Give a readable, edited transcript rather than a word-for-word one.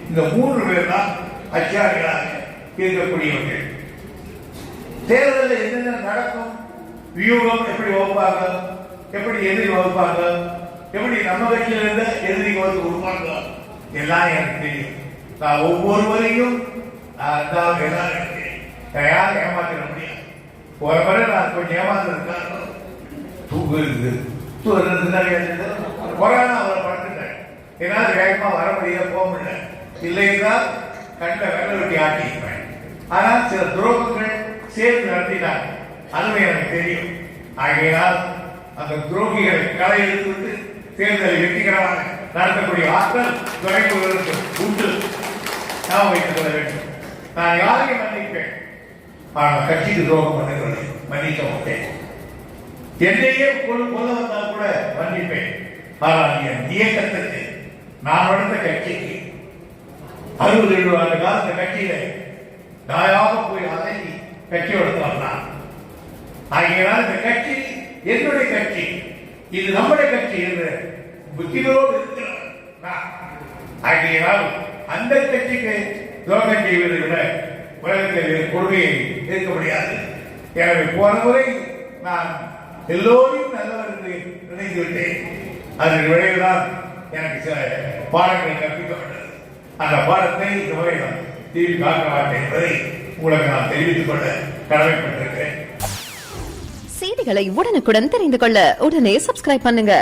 இந்த 3 பேர் தான் அதிகாரிகளாக இருக்கக்கூடியவர்கள். தேர்தலில் என்னென்ன நடக்கும், வியூகம் எப்படி வகுப்பாங்க, எப்படி எதிரி வகுப்பாங்க, எப்படி நம்ம கட்சியில் இருந்த எதிரி வந்து உருவாங்க, எல்லாம் எனக்கு தெரியும். நான் ஒவ்வொருவரையும் யாரும் ஏமாற்ற முடியாது. ஒரு முறை நான் கொஞ்சம் ஏமாத்திருக்காங்க. தூக்கு இருக்குது, கொரோனா அவரை படுத்துட்டேன். என்னால் வேகமா வர முடியாது, போக முடியல. இல்லைன்னா கண்ட வெள்ள வெட்டி ஆட்டியிருப்பேன். ஆனால் சில துரோகங்கள் சேர்த்து நடத்தினாங்க, அதுவே எனக்கு தெரியும். ஆகையினால் அந்த துரோகிகளை களை எடுத்து விட்டு தேர்தலை வெற்றிகரமாக நடத்தக்கூடிய ஆற்றல் துறைமுகங்களுக்கு உண்டு. நாம் வைத்துக் கொள்ள வேண்டும். நான் யாரையும் மன்னிப்பேன், ஆனால் கட்சிக்கு துரோகம் பண்ணுகிறதை மன்னிக்க மாட்டேன். என்னையே கொல்ல வந்தால் கூட மன்னிப்பேன். ஆனால் என் இயக்கத்திற்கு, நான் நடந்த கட்சிக்கு 67 ஆண்டு காலத்த கட்சியில நாயாக போய் அடங்கி கட்சி எடுத்தான். ஆகையினால் இந்த கட்சி என்னுடைய கட்சி, இது நம்முடைய கட்சி என்று புத்திகளோடு இருக்கிறார். ஆகையினால் அந்த கட்சிக்கு துரோகம் செய்வதை விட உலகத்தில் கொடுமையை இருக்க முடியாது. எனவே போன முறை நான் எல்லோரையும் நல்லவர் என்று நினைத்து விட்டேன். அதன் விளைவுதான் எனக்கு சில பாடங்கள் கற்பிக்கப்பட்டது. அந்த பாடத்தை இந்த முறை நான் திரும்பி காக்க மாட்டேன் என்பதை உங்களுக்கு நான் தெரிவித்துக் கொள்ள கடமைப்பட்டிருக்கிறேன். செய்திகளை உடனுக்குடன் தெரிந்து கொள்ள உடனே சப்ஸ்கிரைப் பண்ணுங்க.